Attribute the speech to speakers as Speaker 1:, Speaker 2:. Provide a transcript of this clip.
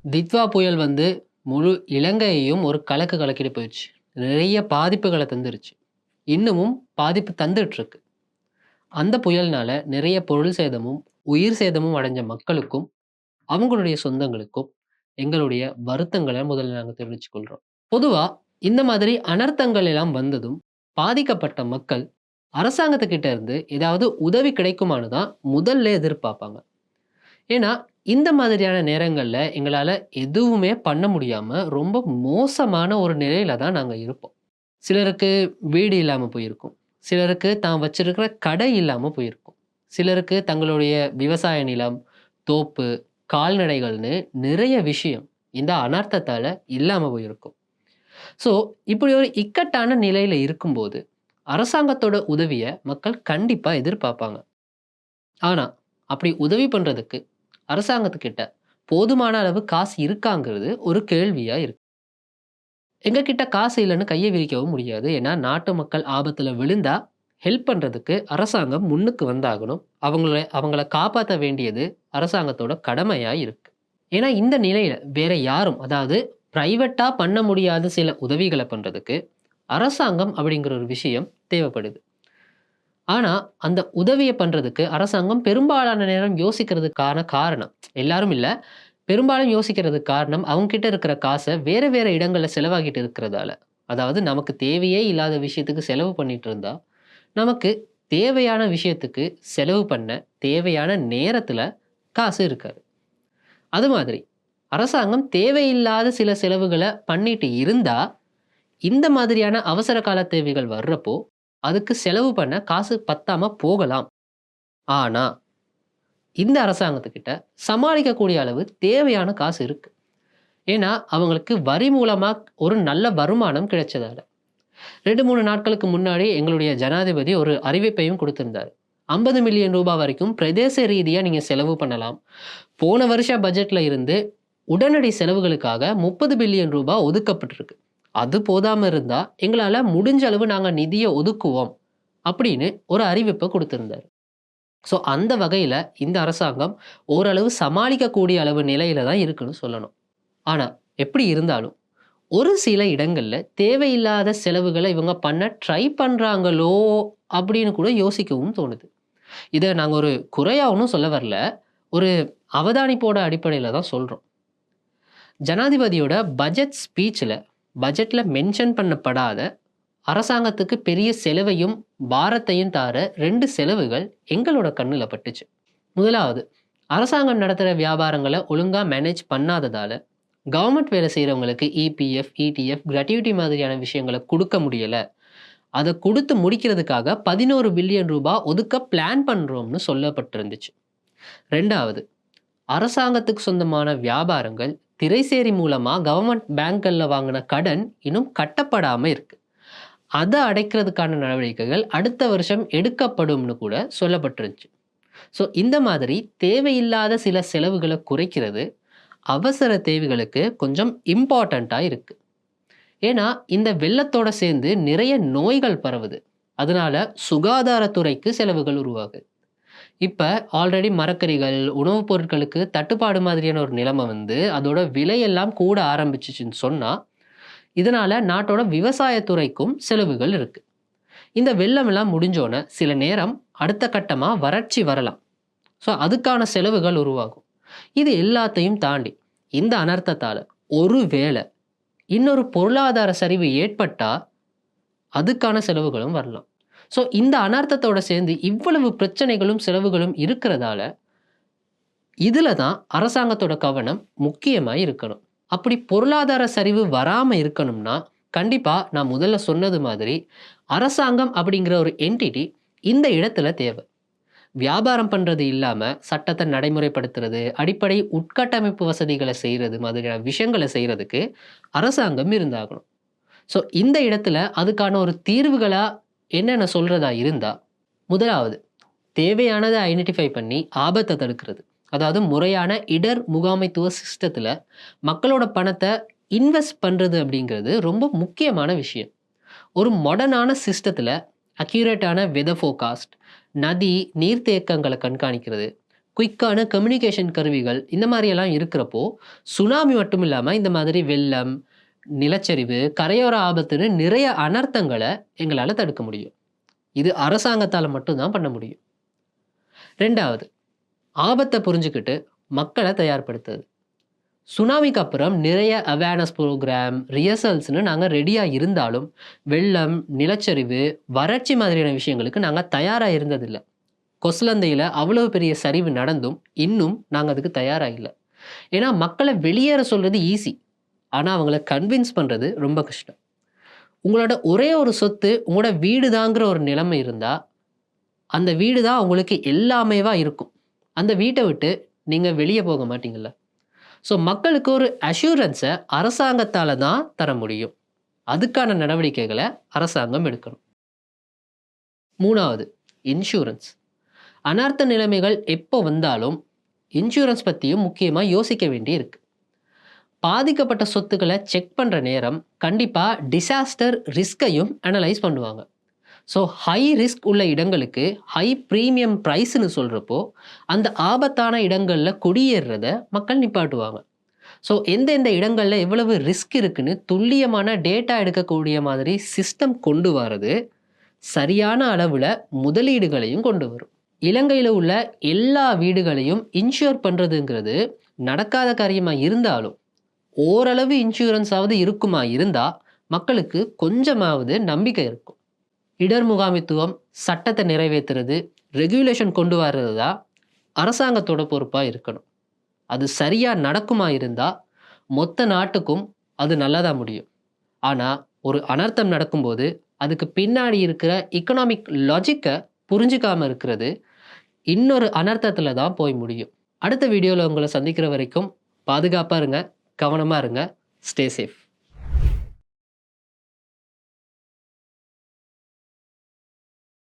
Speaker 1: Ditwah புயல் வந்து முழு இலங்கையையும் ஒரு கலக்கு கலக்கிட்டு போயிடுச்சு. நிறைய பாதிப்புகள தந்துருச்சு. இன்னமும் பாதிப்பு தந்துட்டு இருக்கு. அந்த புயல்னால நிறைய பொருள் சேதமும், உயிர் சேதமும் அடைஞ்ச மக்களுக்கும், அவங்களுடைய சொந்தங்களுக்கும் எங்களுடைய வருத்தங்கள முதல்ல நாங்க தெரிவிச்சுக் கொள்றோம். பொதுவா இந்த மாதிரி அனர்த்தங்கள் எல்லாம் வந்ததும், பாதிக்கப்பட்ட மக்கள் அரசாங்கத்துக்கிட்ட இருந்து ஏதாவது உதவி கிடைக்குமான்னு தான் முதல்ல எதிர்பார்ப்பாங்க. ஏன்னா, இந்த மாதிரியான நேரங்கள்ல எங்களால எதுவுமே பண்ண முடியாம, ரொம்ப மோசமான ஒரு நிலையில தான் நாங்க இருப்போம். சிலருக்கு வீடு இல்லாம போயிருக்கும். சிலருக்கு தான் வச்சிருக்கிற கடை இல்லாம போயிருக்கும். சிலருக்கு தங்களுடைய விவசாய நிலம், தோப்பு, கால்நடைகள்னு நிறைய விஷயம் இந்த அனர்த்தத்தால இல்லாம போயிருக்கும். ஸோ, இப்படி ஒரு இக்கட்டான நிலையில இருக்கும்போது, அரசாங்கத்தோட உதவிய மக்கள் கண்டிப்பா எதிர்பார்ப்பாங்க. ஆனா, அப்படி உதவி பண்றதுக்கு அரசாங்கத்துக்கிட்ட போதுமான அளவு காசு இருக்காங்கிறது ஒரு கேள்வியா இருக்கு. எங்க கிட்ட காசு இல்லன்னு கைய விரிக்கவும் முடியாது. ஏன்னா, நாட்டு மக்கள் ஆபத்துல விழுந்தா, ஹெல்ப் பண்றதுக்கு அரசாங்கம் முன்னுக்கு வந்தாகணும். அவங்கள காப்பாத்த வேண்டியது அரசாங்கத்தோட கடமையா இருக்கு. ஏன்னா, இந்த நிலையில வேற யாரும் அதாவது பிரைவேட்டா பண்ண முடியாத சில உதவிகள பண்றதுக்கு, அரசாங்கம் அப்படிங்கிற ஒரு விஷயம் தேவைப்படுது. ஆனா, அந்த உதவிய பண்றதுக்கு அரசாங்கம் பெரும்பாலான நேரம் யோசிக்கிறதுக்கான காரணம் எல்லாரும் இல்ல. பெரும்பாலும் யோசிக்கிறதுக்கு காரணம், அவங்க கிட்ட இருக்கிற காச வேற வேற இடங்கள்ல செலவாகிட்டு இருக்கிறதால. அதாவது நமக்கு தேவையே இல்லாத விஷயத்துக்கு செலவு பண்ணிட்டு இருந்தா, நமக்கு தேவையான விஷயத்துக்கு செலவு பண்ண தேவையான நேரத்துல காசு இருக்காது. அது மாதிரி அரசாங்கம் தேவையில்லாத சில செலவுகள பண்ணிட்டு இருந்தா, இந்த மாதிரியான அவசர கால தேவைகள் வர்றப்போ, அதுக்கு செலவு பண்ண காசு பத்தாம போகலாம். ஆனா, இந்த அரசாங்கத்துக்கிட்ட சமாளிக்கக்கூடிய அளவு தேவையான காசு இருக்கு. ஏன்னா, அவங்களுக்கு வரி மூலமா ஒரு நல்ல வருமானம் கிடைச்சதால. 2, 3 நாட்களுக்கு முன்னாடி எங்களுடைய ஜனாதிபதி ஒரு அறிவிப்பையும் குடுத்திருந்தாரு. ரூ. 50,000,000 வரைக்கும் பிரதேச ரீதியா நீங்க செலவு பண்ணலாம். போன வருஷ பட்ஜெட்ல இருந்து உடனடி செலவுகளுக்காக ரூ. 30,000,000,000 ஒதுக்கப்பட்டிருக்கு. அது போதாம இருந்தா, எங்களால முடிஞ்ச அளவு நாங்க நிதிய ஒதுக்குவோம். அப்படின்னு ஒரு அறிவிப்ப குடுத்திருந்தாரு. ஸோ, அந்த வகையில இந்த அரசாங்கம் ஓரளவு சமாளிக்கக்கூடிய அளவு நிலையில தான் இருக்குன்னு சொல்லணும். ஆனா, எப்படி இருந்தாலும், ஒரு சில இடங்கள்ல தேவையில்லாத செலவுகள இவங்க பண்ண ட்ரை பண்றாங்களோ! அப்படின்னு கூட யோசிக்கவும் தோணுது. இத நாங்க ஒரு குறையா ஒண்ணும் சொல்ல வரல. ஒரு அவதானிப்போட அடிப்படையில தான் சொல்றோம். ஜனாதிபதியோட பட்ஜெட் ஸ்பீச்ல பட்ஜெட்ல மென்ஷன் பண்ணப்படாத அரசாங்கத்துக்கு பெரிய செலவையும், பாரத்தையும் தார 2 செலவுகள் எங்களோட கண்ணுல பட்டுச்சு. முதலாவது, அரசாங்கம் நடத்துற வியாபாரங்கள ஒழுங்கா மேனேஜ் பண்ணாததால, கவர்ன்மெண்ட் வேலை செய்றவங்களுக்கு இபிஎஃப், இடிஎஃப், கிராட்யுட்டி மாதிரியான விஷயங்கள குடுக்க முடியல. அத குடுத்து முடிக்கிறதுக்காக ரூ. 11,000,000,000 ஒதுக்க பிளான் பண்றோம்னு சொல்லப்பட்டிருந்துச்சு. 2வது, அரசாங்கத்துக்கு சொந்தமான வியாபாரங்கள் திரைசேரி மூலமா கவர்ன்மெண்ட் பேங்க்கள்ல வாங்குன கடன் இன்னும் கட்டப்படாம இருக்கு. அத அடைக்கிறதுக்கான நடவடிக்கைகள் அடுத்த வருஷம் எடுக்கப்படும்னு கூட சொல்லப்பட்டிருந்துச்சு. ஸோ, இந்த மாதிரி தேவையில்லாத சில செலவுகள குறைக்கிறது, அவசர தேவைகளுக்கு கொஞ்சம் இம்பார்ட்டன்ட்டா இருக்கு. ஏன்னா, இந்த வெள்ளத்தோட சேர்ந்து நிறைய நோய்கள் பரவுது. அதனால சுகாதாரத்துறைக்கு செலவுகள் உருவாகுது. இப்ப ஆல்ரெடி மரக்கறிகள், உணவுப் பொருட்களுக்கு தட்டுப்பாடு மாதிரியான ஒரு நிலைமை வந்து, அதோட விலையெல்லாம் கூட ஆரம்பிச்சுச்சுன்னு சொன்னா, இதனால நாட்டோட விவசாயத்துறைக்கும் செலவுகள் இருக்கு. இந்த வெள்ளமெல்லாம் முடிஞ்சோன, சில நேரம் அடுத்த கட்டமா வறட்சி வரலாம். ஸோ, அதுக்கான செலவுகள் உருவாகும். இது எல்லாத்தையும் தாண்டி, இந்த அனர்த்தத்தால ஒருவேள இன்னொரு பொருளாதார சரிவு ஏற்பட்டா, அதுக்கான செலவுகளும் வரலாம். ஸோ, இந்த அனர்த்தத்தோட சேர்ந்து இவ்வளவு பிரச்சனைகளும், செலவுகளும் இருக்கிறதால, இதுல தான் அரசாங்கத்தோட கவனம் முக்கியமா இருக்கணும். அப்படி பொருளாதார சரிவு வராம இருக்கணும்னா, கண்டிப்பா நான் முதல்ல சொன்னது மாதிரி, அரசாங்கம் அப்படிங்கிற ஒரு என்டிட்டி இந்த இடத்துல தேவ. வியாபாரம் பண்றது இல்லாம, சட்டத்த நடைமுறைப்படுத்துறது, அடிப்படை உட்கட்டமைப்பு வசதிகள செய்றது மாதிரியான விஷயங்கள செய்றதுக்கு அரசாங்கம் இருந்தாகணும். ஸோ, இந்த இடத்துல அதுக்கான ஒரு தீர்வுகளா என்னென்ன சொல்றதா இருந்தா, முதலாவது தேவையானத ஐடென்டிஃபை பண்ணி ஆபத்த தடுக்கிறது. அதாவது முறையான இடர் முகாமைத்துவ சிஸ்டத்துல மக்களோட பணத்த இன்வெஸ்ட் பண்றது அப்படிங்கிறது ரொம்ப முக்கியமான விஷயம். ஒரு மாடர்னான சிஸ்டத்துல அக்யூரேட்டான வெதர் ஃபோர்காஸ்ட், நதி, நீர்த்தேக்கங்கள கண்காணிக்கிறது, குயிக்கான கம்யூனிகேஷன் கருவிகள் இந்த மாதிரியெல்லாம் இருக்கிறப்போ, சுனாமி மட்டும் இல்லாம இந்த மாதிரி வெள்ளம், நிலச்சரிவு, கரையோர ஆபத்துன்னு நிறைய அனர்த்தங்கள எங்களால தடுக்க முடியும். இது அரசாங்கத்தால மட்டும் தான் பண்ண முடியும். 2வது, ஆபத்த புரிஞ்சுக்கிட்டு மக்கள தயார்படுத்துறது. சுனாமிக்கு அப்புறம் நிறைய அவேர்னஸ் புரோகிராம், ரிஹர்சல்ஸ்ன்னு நாங்க ரெடியா இருந்தாலும், வெள்ளம், நிலச்சரிவு, வறட்சி மாதிரியான விஷயங்களுக்கு நாங்க தயாரா இருந்ததில்ல. கொசலந்தையில அவ்வளவு பெரிய சரிவு நடந்தும், இன்னும் நாங்க அதுக்கு தயாரா இல்ல. ஏன்னா மக்கள வெளியேற சொல்றது ஈஸி. ஆனா அவங்கள கன்வின்ஸ் பண்றது ரொம்ப கஷ்டம். உங்களோட ஒரே ஒரு சொத்து உங்களோட வீடு தாங்கிற ஒரு நிலைமை இருந்தா, அந்த வீடு தான் உங்களுக்கு எல்லாமேவா இருக்கும். அந்த வீட்ட விட்டு நீங்க வெளிய போக மாட்டீங்கல்ல. ஸோ மக்களுக்கு ஒரு அஷ்யூரன்ஸ அரசாங்கத்தால தான் தர முடியும். அதுக்கான நடவடிக்கைகள அரசாங்கம் எடுக்கணும். 3வது, இன்சூரன்ஸ். அனர்த்த நிலைமைகள் எப்போ வந்தாலும் இன்சூரன்ஸ் பத்தியும் முக்கியமா யோசிக்க வேண்டியிருக்கு. பாதிக்கப்பட்ட சொத்துக்கள செக் பண்ற நேரம் கண்டிப்பா டிசாஸ்டர் ரிஸ்கையும் அனலைஸ் பண்ணுவாங்க. ஸோ ஹை ரிஸ்க் உள்ள இடங்களுக்கு ஹை பிரீமியம் பிரைஸ்ன்னு சொல்றப்போ, அந்த ஆபத்தான இடங்கள்ல குடியேறுறத மக்கள் நிப்பாட்டுவாங்க. ஸோ எந்தெந்த இடங்கள்ல எவ்வளவு ரிஸ்க் இருக்குன்னு துல்லியமான டேட்டா எடுக்கக்கூடிய மாதிரி சிஸ்டம் கொண்டு வரது, சரியான அளவுல முதலீடுகளையும் கொண்டு வரும். இலங்கையில உள்ள எல்லா வீடுகளையும் இன்சூர் பண்றதுங்கிறது நடக்காத காரியமா இருந்தாலும், ஓரளவு இன்சூரன்ஸாவது இருக்குமா இருந்தா, மக்களுக்கு கொஞ்சமாவது நம்பிக்கை இருக்கும். இடர் முகாமைத்துவம், சட்டத்தை நிறைவேத்துறது, ரெகுலேஷன் கொண்டு வர்றது தான் அரசாங்கத்தோட பொறுப்பா இருக்கணும். அது சரியா நடக்குமா இருந்தா, மொத்த நாட்டுக்கும் அது நல்லதா முடியும். ஆனா, ஒரு அனர்த்தம் நடக்கும்போது, அதுக்கு பின்னாடி இருக்கிற எக்கனாமிக் லாஜிக்க புரிஞ்சுக்காம இருக்கிறது, இன்னொரு அனர்த்தத்துல தான் போய் முடியும். அடுத்த வீடியோல உங்கள சந்திக்கிற வரைக்கும் பாதுகாப்பா இருங்க, கவனமா இருங்க. Stay safe.